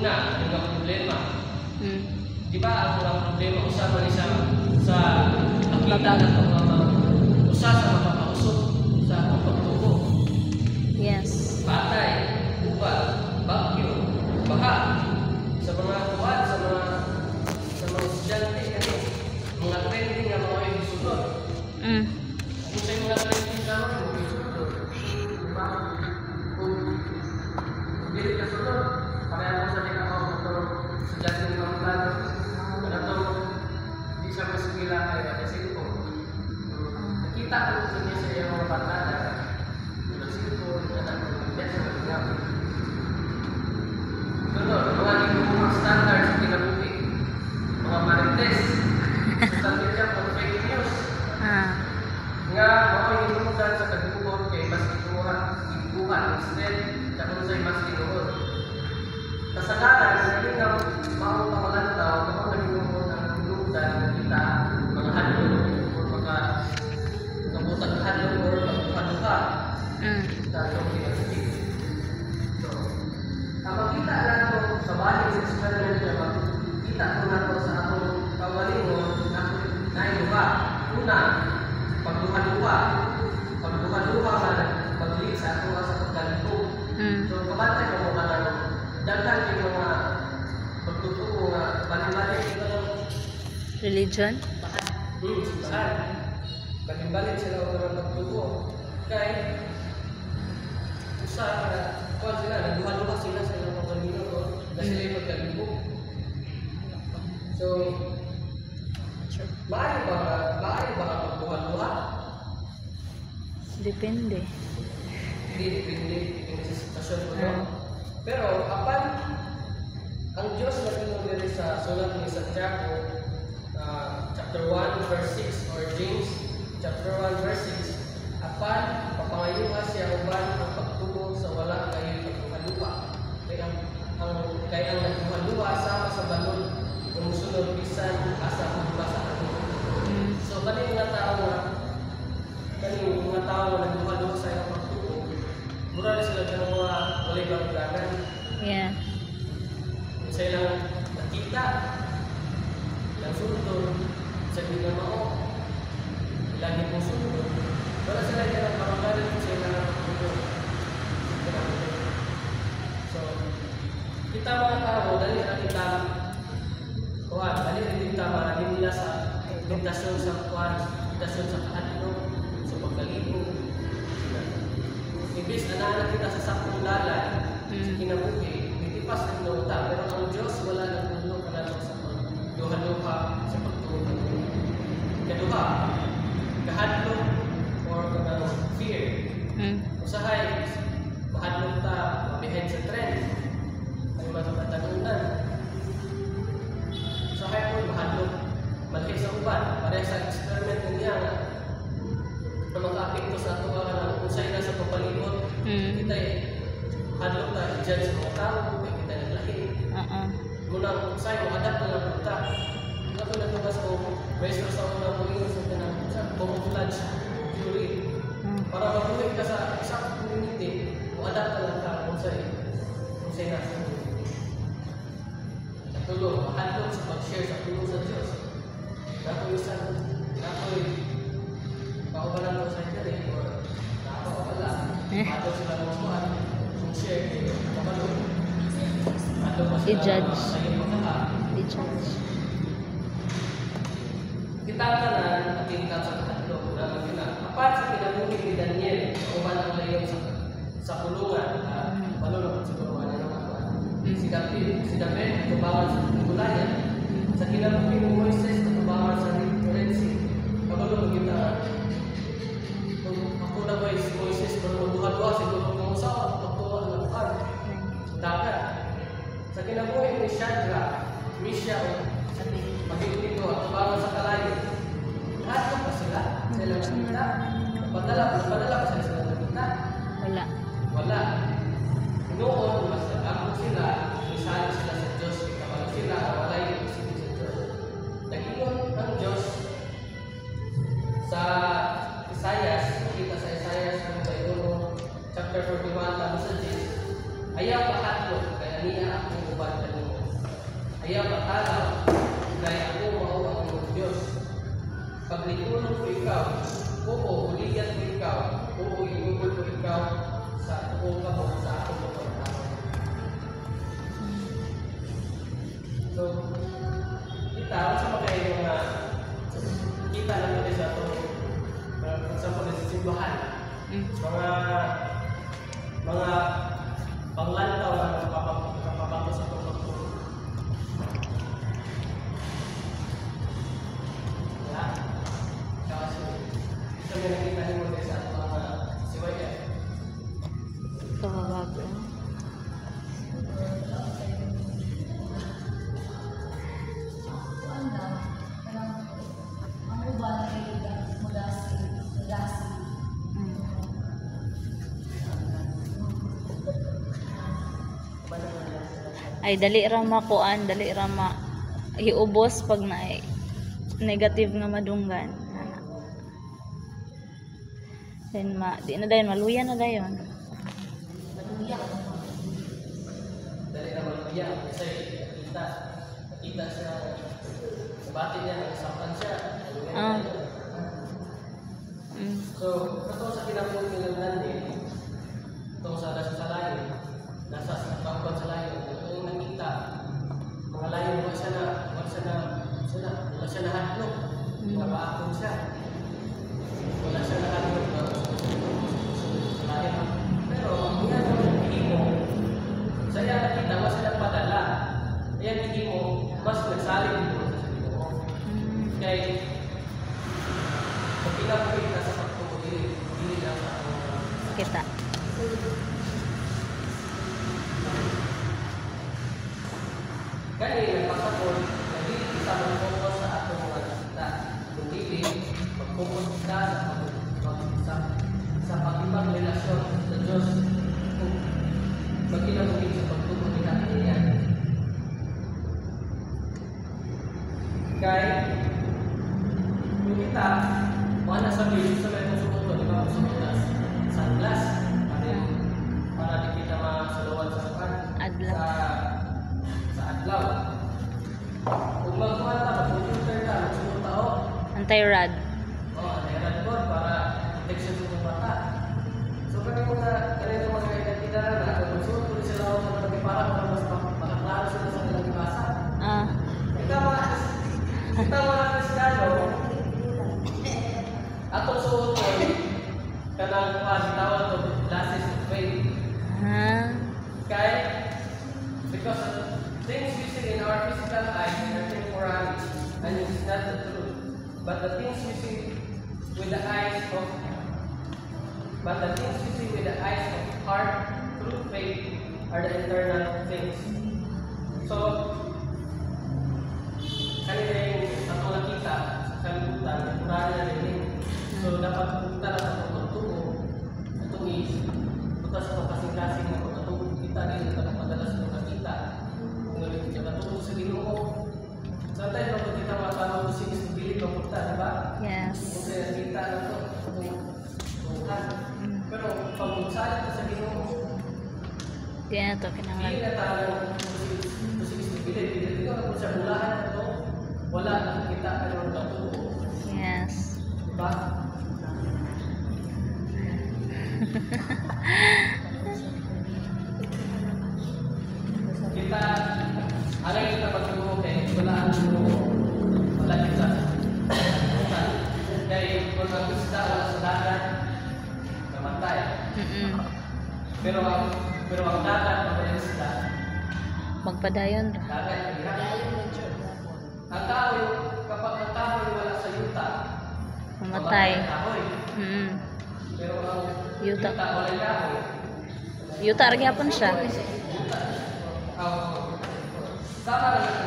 Una, yung problema. Mm. Di ba ang mga problema usama ni sa nakita na usa sa makapausok sa atong pagtubo. Yes. Patay, uba, bagyo, baha, sa mga kuwan, sa mga estudyante kani, mga trending nga mga isusunod. Kung sa mga trending na mga isusunod, diba? Kung hindi ka sunod, pareha mo sa mga estudyante ng mga plano, wala to, hindi siya masigila kayo kasi ito. Nakita ko sa niya sa iyong mga barkada, mga standards sa kinabuhi, mga marites, sabi niya po fake news. Nga, mga inuutan sa kagubon kay mas ikuhan, instead, sa kung sa'y mas inuun. Kasagaran, naging ang mga pangalantaw, mga naging ang inuutan na kita, mga hadlong, o mga kabutang hadlong, o pagpaduha. Sa atong kinabuhi. Ang makita nato sa bahay sa experiment na makita ko nato sa atong kawalingon na iba. Una, pagduha-duha nga pag-lead sa ato sa pagkalito. So, kabantay ko mga dagdag yung mga pagtutuo nga balik-balik ito ng Religion? Saan? Balik-balik sila ng pagtutuo. Kaya, usa kung sila, nagduha-duha sila sa mga pagkalito na sila yung pagkalito. So, maaari ba pagduha-duha? Depende. Hindi, depende sa sitwasyon mo. Pero, kapag ang Diyos na tinuliri sa sulat ni Santiago, chapter 1, verse 6, or James, chapter 1, verse 6, apan, papangayuha siya uban ang pagtubo sa wala kayo pagduha-duha. Kaya ang nagduha-duha sama sa balon, umusunod bisan asa pagduha sa ano. So, kani mga tao na nagduha-duha sa ilang pagtubo, mura na sila ng mga walay bardagan. Yeah. Sa ilang nakita, ilang sundon, sa ilang mao, ilang ipong sundon, wala sila ilang bardagan sa ilang pagtubo. So, kita mga tao, dali na kita kuhan, dali na kita maraming nila sa tentasyon sa kuhan, tentasyon sa kahadlo, sa pagkalipo. Ibig na kita sa sakong dalan, sa kinabuhi, itipas ang nauta, pero ang Diyos wala nang tulong ka naman sa duha-duha sa pagtulong. Kaduha, kahadlo or fear. Usahay, mahadlong ta, mabihead sa trend, ay matatagunan. Usahay po, mahadlong, malaki sa uban, pareha sa experiment niya na mag-apekto sa ito na usay na sa papalibot. Kita hadlong ta, i-judge sa mga tao, kaya kita naglahi. Munang usay, adapt na lang punta. Ito nagtubas ko, beso sa unang bulingon sa tinang camouflage theory. Para mabuhay ka sa isang community, adapt na lang ka kung sa'y nasa community. Tulong, mahadlong sa pag-share sa tulong sa Diyos. Nako'y paubalan ko sa internet or nakapawala. Mahadlong sila ng mga kung share kayo, kabalong. I-judge. Kita ka na natingkat sa kahadlong. Apat sa kinabuhi ni Daniel, uban ang layon sa kulungan, balon sa kulungan ng mga si David, kabangan sa Gulayan, sa kinabuhi ni Moises, kabangan sa Red Sea. Kabalon kita, ako na ba si Moises, pero duha-duha siguro kung usawa, pagtuwa ng lakukan. Dagat. Sa kinabuhi ni Shadrach, Meshach, magiging dito, kabangan sa Kalayo. Lahat pa sila, sila nakita. Padala pa sila nakita. Wala. Noon, mas nagkakot sila, isali sila sa Diyos, ikabalo sila, wala yung isipin sa Diyos. Nag-ingon ang Diyos sa Isaias, kita sa Isaias, chapter 41, tapos sa Diyos, ayaw pahatlo, kaya niya akong uban ayaw patalaw, kaya ako mao ang iyong Diyos. Paglikunon ko ikaw, oo, uliyan ko ikaw, oo, iugol ko ikaw sa tuong mo sa akong pagkakataon. So, kita, sa mga yung kita lang natin sa ito, sa pagkasimbahan, mga panglantaw na napapabago sa pagkakataon. Ya, kasi isa may nakita niyo mo sa mga siwaya. Pababago. Ay dali ra makuan, dali ra ma iubos pag na negative nga madunggan. Then di na dayon maluya na dayon. Dali na maluya kasi kita sa bati niya nagsapan siya. So, ito sa kinabuhi ng natin, itong sa layo, nasa pagkakuan sa layo, yung nakita, mga layo, wala siya nahatlog, napaakon siya. Wala siya nahatlog sa layo. Pero, ang yan ang himo, sa iya nakita, mas nagpadala. Ayan, hindi mo, mas nagsaling dito sa sarili mo. Kaya, pag kinabuhi na sa pagkukulit, hindi lang sa Kita. Kaya nagpasapon, hindi kita mag-focus sa atong mga nakita. Kundi mag-focus kita sa pag-ibang relasyon sa Diyos. Kung mag-inabuhin sa pagkukulit natin yan. Kaya, kung kita, mga nasa video sa may musuko, di ba, musuko sunglass para di kita masuluan sa Adlaw. sa adlaw. Kung magkuhan ka, mag-computer ka, magsunod tao. Anti-rad. Anti-rad board para protection sa mga mata. So kanino mga identidad na kung magsunod ko sila ako sa mga para mas makaklaro sila sa kanilang ibasa. Kita mga Kristiyano, atong suot ko kanang tawag to glasses of faith. Kaya, because of things we see in our physical eyes are temporary and it is not the truth. But the things we see with the eyes of heart through faith are the eternal things. So, kanina yung atong nakita sa kalibutan, temporary na rin. So, dapat punta lang sa pagtutuo, itong butas sa kasing-kasing na pagtutuo kita rin ito na madalas ng nakita. Kung nalipit ka natutuo sa Ginoo. Sometimes, kapag kita matawag ko sinis ng bilig ng punta, di ba? Yes. Kung kaya kita na ito, Tuhan. Pero, pag magsalit ka sa Ginoo, Di na to hindi kinahanglan. na tayo sinis ng bilig. Hindi ka kung sa bulahan na ito, wala nakikita ka naman natutuo. Yes. Diba? Kita, alay kita pagtulong kayo, wala kita. Kaya kung ang isda wala sa dagat, namatay. Pero ang dagat, wala isda. Magpadayon ra. Dagat, ang tao, kapag ang tao wala sa yuta, Mamatay. ang kahoy. Pero ang Yuta. wala kahoy. Yuta ra gyapon siya. Sama lang